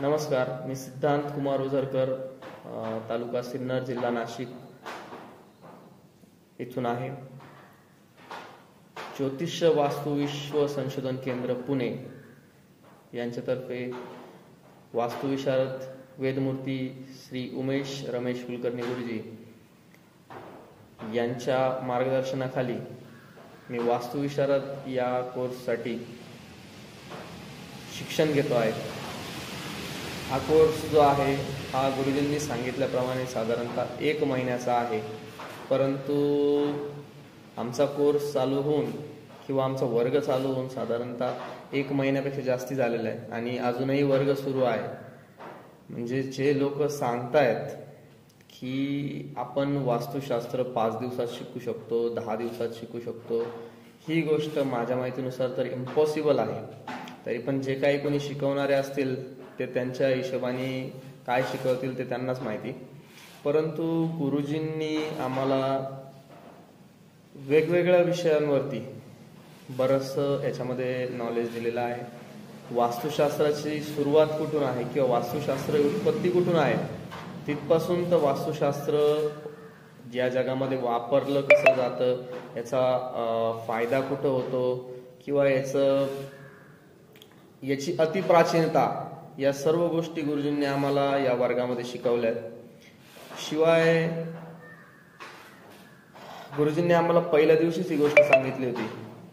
नमस्कार, मी सिद्धांत कुमार ओझरकर, तालुका सिन्नर, जिल्हा नाशिक इथून आहे. ज्योतिष्य वास्तु विश्व संशोधन केंद्र पुणे यांच्यातर्फे वास्तुविशारद वेदमूर्ती श्री उमेश रमेश कुलकर्णी गुरुजी यांच्या मार्गदर्शनाखाली मी वास्तुविशारद या कोर्ससाठी शिक्षण घेतो आहे. हा कोर्स जो आहे हा गुरुजींनी सांगितल्याप्रमाणे साधारणतः 1 महिन्याचा आहे, परंतु आमचा कोर्स चालू होऊन किंवा आमचा वर्ग चालू होऊन साधारणतः 1 महिन्यापेक्षा जास्ती झालेला आहे आणि अजूनही वर्ग सुरू आहे. म्हणजे जे लोक सांगतायत की आपण वास्तुशास्त्र 5 दिवसात शिकू शकतो, 10 दिवसात शिकू शकतो, ही गोष्ट माझ्या माहितीनुसार तर इम्पॉसिबल आहे. तरी पण जे काही कोणी शिकवणारे असतील ते त्यांच्या हिशोबाने काय शिकवतील ते त्यांनाच माहिती. परंतु गुरुजींनी आम्हाला वेगवेगळ्या विषयांवरती बरंचसं याच्यामध्ये नॉलेज दिलेलं आहे. वास्तुशास्त्राची सुरुवात कुठून आहे किंवा वास्तुशास्त्र उत्पत्ती कुठून आहे तिथपासून तर वास्तुशास्त्र या जगामध्ये वापरलं कसं जातं, याचा फायदा कुठं होतो किंवा याची अतिप्राचीनता, या सर्व गोष्टी गुरुजींनी आम्हाला या वर्गामध्ये शिकवल्यात. शिवाय गुरुजींनी आम्हाला पहिल्या दिवशीच ही गोष्ट सांगितली होती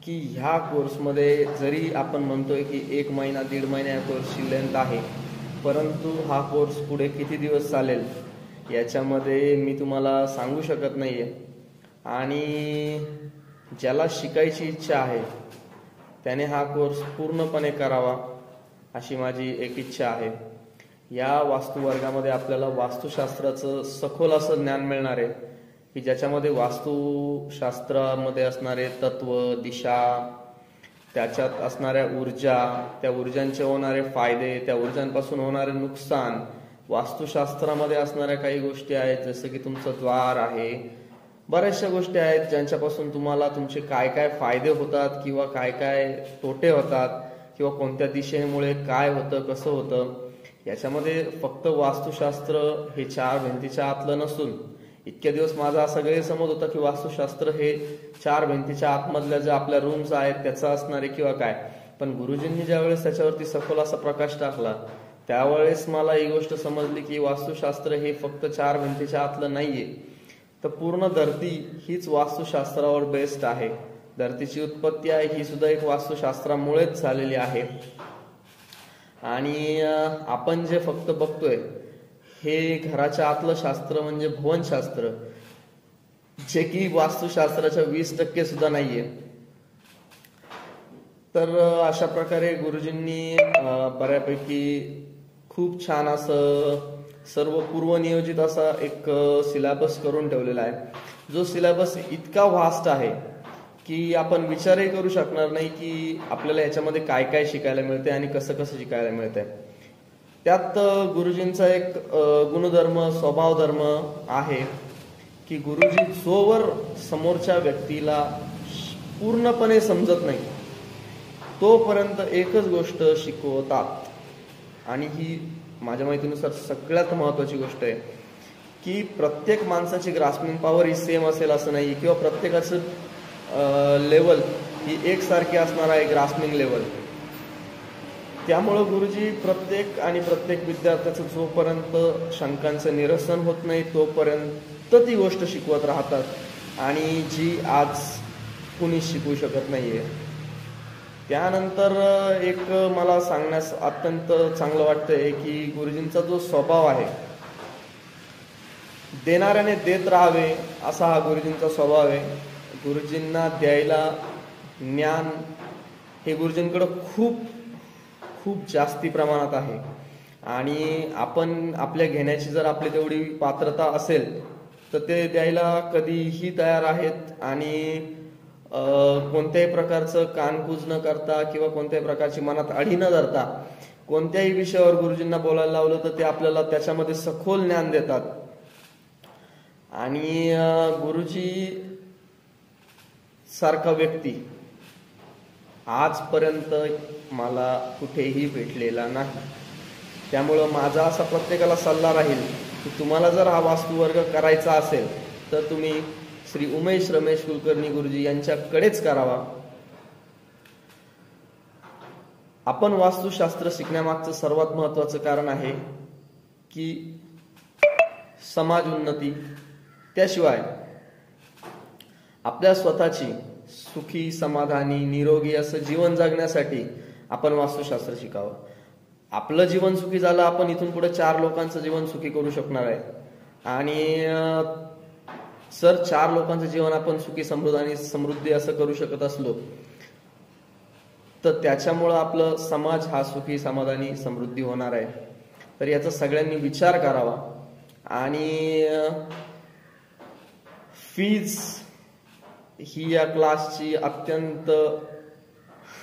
की ह्या कोर्समध्ये जरी आपण म्हणतोय की 1 महिना 1.5 महिना या कोर्सची लेंथ आहे, परंतु हा कोर्स पुढे किती दिवस चालेल याच्यामध्ये मी तुम्हाला सांगू शकत नाहीये. आणि ज्याला शिकायची इच्छा आहे त्याने हा कोर्स पूर्णपणे करावा अशी माझी एक इच्छा आहे. या वास्तुवर्गामध्ये आपल्याला वास्तुशास्त्राचं सखोल असं ज्ञान मिळणार आहे की ज्याच्यामध्ये वास्तुशास्त्रामध्ये असणारे तत्व, दिशा, त्याच्यात असणाऱ्या ऊर्जा, त्या ऊर्जांचे होणारे फायदे, त्या ऊर्जांपासून होणारे नुकसान, वास्तुशास्त्रामध्ये असणाऱ्या काही गोष्टी आहेत जसं की तुमचं द्वार आहे, बऱ्याचशा गोष्टी आहेत ज्यांच्यापासून तुम्हाला तुमचे काय काय फायदे होतात किंवा काय काय तोटे होतात किंवा कोणत्या दिशेमुळे काय होतं, कसं होतं. याच्यामध्ये फक्त वास्तुशास्त्र हे 4 भिंतीच्या आतलं नसून, इतक्या दिवस माझा असा गैरसमज होता की वास्तुशास्त्र हे 4 भिंतीच्या आतमधल्या ज्या आपल्या रूम्स आहेत त्याचा असणारे किंवा काय. पण गुरुजींनी ज्यावेळेस त्याच्यावरती सखोल असा प्रकाश टाकला त्यावेळेस मला ही गोष्ट समजली की वास्तुशास्त्र हे फक्त 4 भिंतीच्या आतलं नाहीये, तर पूर्ण धरती हीच वास्तुशास्त्रावर बेस्ड आहे. धरतीची उत्पत्ती आहे ही सुद्धा एक वास्तुशास्त्रामुळेच झालेली आहे. आणि आपण जे फक्त बघतोय हे घराच्या आतलं शास्त्र म्हणजे भुवनशास्त्र, जे की वास्तुशास्त्राच्या 20% सुद्धा नाहीये. तर अशा प्रकारे गुरुजींनी बऱ्यापैकी खूप छान असं सर्व पूर्वनियोजित असा एक सिलेबस करून ठेवलेला आहे, जो सिलेबस इतका व्हास्ट आहे की आपण विचारही करू शकणार नाही की आपल्याला याच्यामध्ये काय काय शिकायला मिळते आणि कसं कसं शिकायला मिळतंय. त्यात गुरुजींचा एक गुणधर्म, स्वभावधर्म आहे की गुरुजी जोवर समोरच्या व्यक्तीला पूर्णपणे समजत नाही तोपर्यंत एकच गोष्ट शिकवतात. आणि ही माझ्या माहितीनुसार सगळ्यात महत्वाची गोष्ट आहे की प्रत्येक माणसाची ग्रास्पिंग पॉवर ही सेम असेल असं नाही किंवा प्रत्येकाचं लेवल ही एकसारखी असणार आहे, ग्रास्पिंग लेवल. त्यामुळं गुरुजी प्रत्येक विद्यार्थ्याचं जोपर्यंत शंकांचं निरसन होत नाही तोपर्यंत ती गोष्ट शिकवत राहतात आणि जी आज कुणी शिकवू शकत नाहीये. त्यानंतर एक मला सांगण्यास अत्यंत चांगलं वाटतंय की गुरुजींचा जो स्वभाव आहे, देणाऱ्याने देत राहावे असा हा गुरुजींचा स्वभाव आहे. गुरुजींना द्यायला ज्ञान हे गुरुजींकडे खूप खूप जास्ती प्रमाणात आहे आणि आपण आपल्या घेण्याची जर आपली तेवढी पात्रता असेल तर ते द्यायला कधीही तयार आहेत. आणि कोणत्याही प्रकारचं कानकूज न करता किंवा कोणत्याही प्रकारची मनात अढी न धरता कोणत्याही विषयावर गुरुजींना बोलायला लावलं तर ते आपल्याला त्याच्यामध्ये सखोल ज्ञान देतात. आणि गुरुजी सारखा व्यक्ती आजपर्यंत मला कुठेही भेटलेला नाही. त्यामुळं माझा असा प्रत्येकाला सल्ला राहील की तुम्हाला जर हा वास्तुवर्ग करायचा असेल तर तुम्ही श्री उमेश रमेश कुलकर्णी गुरुजी यांच्याकडेच करावा. आपण वास्तुशास्त्र शिकण्यामागचं सर्वात महत्त्वाचं कारण आहे की समाज उन्नती, त्याशिवाय आपल्या स्वतःची सुखी समाधानी निरोगी असं जीवन जगण्यासाठी आपण वास्तुशास्त्र शिकावं. आपलं जीवन सुखी झालं, आपण इथून पुढे 4 लोकांचं जीवन सुखी करू शकणार आहे. आणि जर 4 लोकांचं जीवन आपण सुखी समृद्धी असं करू शकत असलो तर त्याच्यामुळं आपलं समाज हा सुखी समाधानी समृद्धी होणार आहे. तर याचा सगळ्यांनी विचार करावा. आणि फीज ही या क्लासची अत्यंत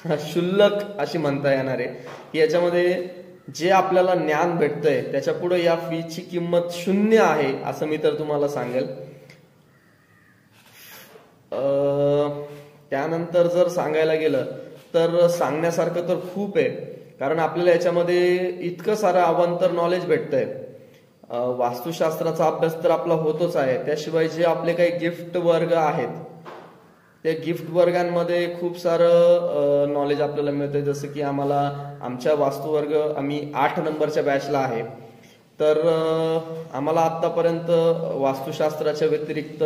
क्षुल्लक अशी म्हणता येणार आहे की याच्यामध्ये जे आपल्याला ज्ञान भेटतंय त्याच्या पुढे या फीची किंमत 0 आहे असं मी तर तुम्हाला सांगेल. त्यानंतर जर सांगायला गेलं तर सांगण्यासारखं तर खूप आहे, कारण आपल्याला याच्यामध्ये इतकं सारं अवांतर नॉलेज भेटतंय. वास्तुशास्त्राचा अभ्यास तर आपला होतोच आहे, त्याशिवाय जे आपले काही गिफ्ट वर्ग आहेत त्या गिफ्ट वर्गांमध्ये खूप सारं नॉलेज आपल्याला मिळतंय. जसं की आमच्या वास्तुवर्ग आम्ही 8 नंबरच्या बॅचला आहे, तर आम्हाला आतापर्यंत वास्तुशास्त्राच्या व्यतिरिक्त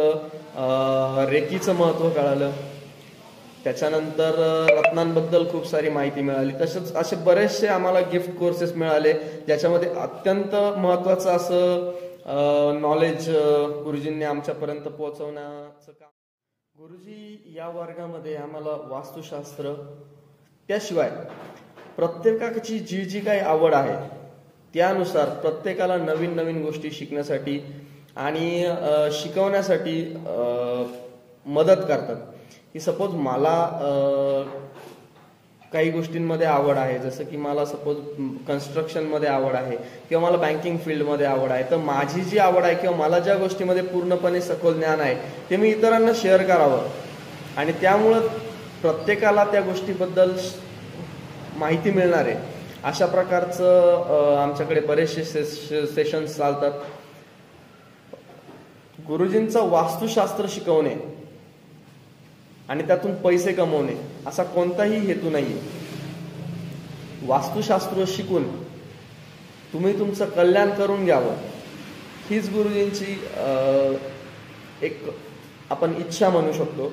रेकीचं महत्त्व कळालं. त्याच्यानंतर रत्नांबद्दल खूप सारी माहिती मिळाली. तसेच असे बरेचसे आम्हाला गिफ्ट कोर्सेस मिळाले ज्याच्यामध्ये अत्यंत महत्त्वाचं असं नॉलेज गुरुजींनी आमच्यापर्यंत पोहोचवण्याचं काम. गुरुजी या वर्गामध्ये आम्हाला वास्तुशास्त्र, त्याशिवाय प्रत्येकाची जी जी काही आवड आहे त्यानुसार प्रत्येकाला नवीन नवीन गोष्टी शिकण्यासाठी आणि शिकवण्यासाठी मदत करतात. की सपोज मला काही गोष्टींमध्ये आवड आहे, जसं की मला सपोज कन्स्ट्रक्शनमध्ये आवड आहे किंवा मला बँकिंग फील्डमध्ये आवड आहे, तर माझी जी आवड आहे किंवा मला ज्या गोष्टीमध्ये पूर्णपणे सखोल ज्ञान आहे ते मी इतरांना शेअर करावं. आणि त्यामुळं प्रत्येकाला त्या गोष्टीबद्दल माहिती मिळणार आहे. अशा प्रकारचं आमच्याकडे बरेचसे सेशन्स चालतात. गुरुजींचं वास्तुशास्त्र शिकवणे आणि त्यातून पैसे कमवणे असा कोणताही हेतू नाहीये. वास्तुशास्त्र शिकून तुम्ही तुमचं कल्याण करून घ्यावं हीच गुरुजींची एक आपण इच्छा म्हणू शकतो.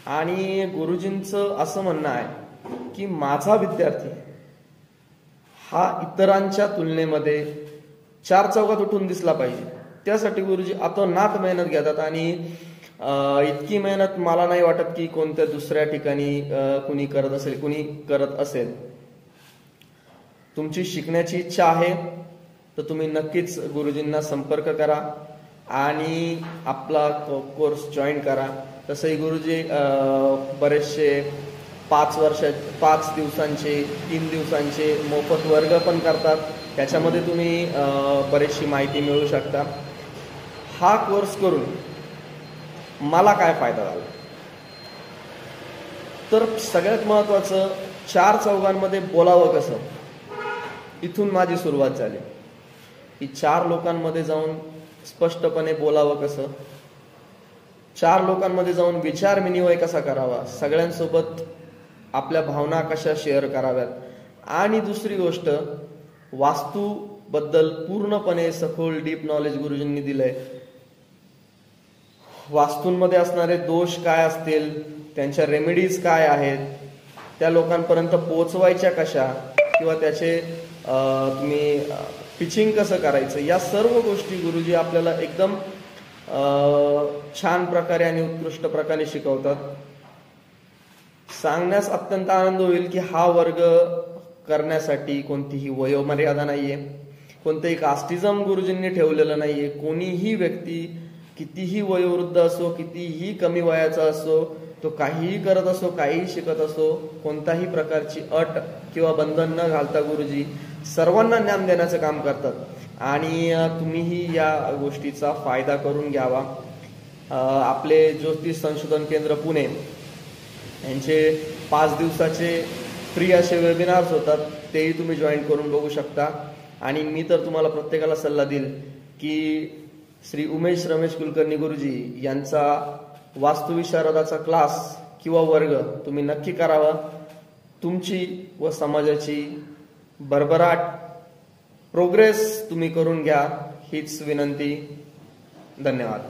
आणि गुरुजींचं असं म्हणणं आहे की माझा विद्यार्थी हा इतरांच्या तुलनेमध्ये 4 चौघात उठून दिसला पाहिजे. त्यासाठी गुरुजी अतोनात मेहनत घेतात आणि इतकी मेहनत मला नाही वाटत की कोणत्या दुसऱ्या ठिकाणी कुणी करत असेल. तुमची शिकण्याची इच्छा आहे तर तुम्ही नक्कीच गुरुजींना संपर्क करा आणि आपला कोर्स जॉईन करा. तसंही गुरुजी बरेचसे 5 दिवसांचे 3 दिवसांचे मोफत वर्ग पण करतात. त्याच्यामध्ये तुम्ही बरीचशी माहिती मिळवू शकता. हा कोर्स करून मला काय फायदा झाला, तर सगळ्यात महत्वाचं 4 चौघांमध्ये बोलावं कसं, इथून माझी सुरुवात झाली. की 4 लोकांमध्ये जाऊन स्पष्टपणे बोलावं कसं, 4 लोकांमध्ये जाऊन विचार विनिमय कसा करावा, सगळ्यांसोबत आपल्या भावना कशा शेअर कराव्यात. आणि दुसरी गोष्ट, वास्तूबद्दल पूर्णपणे सखोल डीप नॉलेज गुरुजींनी दिलंय. वास्तूंमध्ये असणारे दोष काय असतील, त्यांच्या रेमेडीज काय आहेत, त्या लोकांपर्यंत पोहोचवायच्या कशा, किंवा त्याचे तुम्ही पिचिंग कसं करायचं, या सर्व गोष्टी गुरुजी आपल्याला एकदम छान प्रकारे आणि उत्कृष्ट प्रकारे शिकवतात. सांगण्यास अत्यंत आनंद होईल की हा वर्ग करण्यासाठी कोणतीही वयोमर्यादा नाहीये, कोणतंही कास्टिझम गुरुजींनी ठेवलेलं नाहीये. कोणीही व्यक्ती कितीही वयोवृद्ध असो, कितीही कमी वयाचा असो, तो काहीही करत असो, काहीही शिकत असो, कोणत्याही प्रकारची अट किंवा बंधन न घालता गुरुजी सर्वांना ज्ञान देण्याचं काम करतात. आणि तुम्हीही या गोष्टीचा फायदा करून घ्यावा. आपले ज्योतिष संशोधन केंद्र पुणे यांचे 5 दिवसाचे फ्री असे वेबिनार्स होतात, तेही तुम्ही जॉईन करून बघू शकता. आणि मी तर तुम्हाला प्रत्येकाला सल्ला देईल की श्री उमेश रमेश कुलकर्णी गुरुजी यांचा वास्तुविशारदाचा क्लास किंवा वर्ग तुम्ही नक्की करावा. तुमची व समाजाची भरभराट प्रोग्रेस तुम्ही करून घ्या हीच विनंती. धन्यवाद.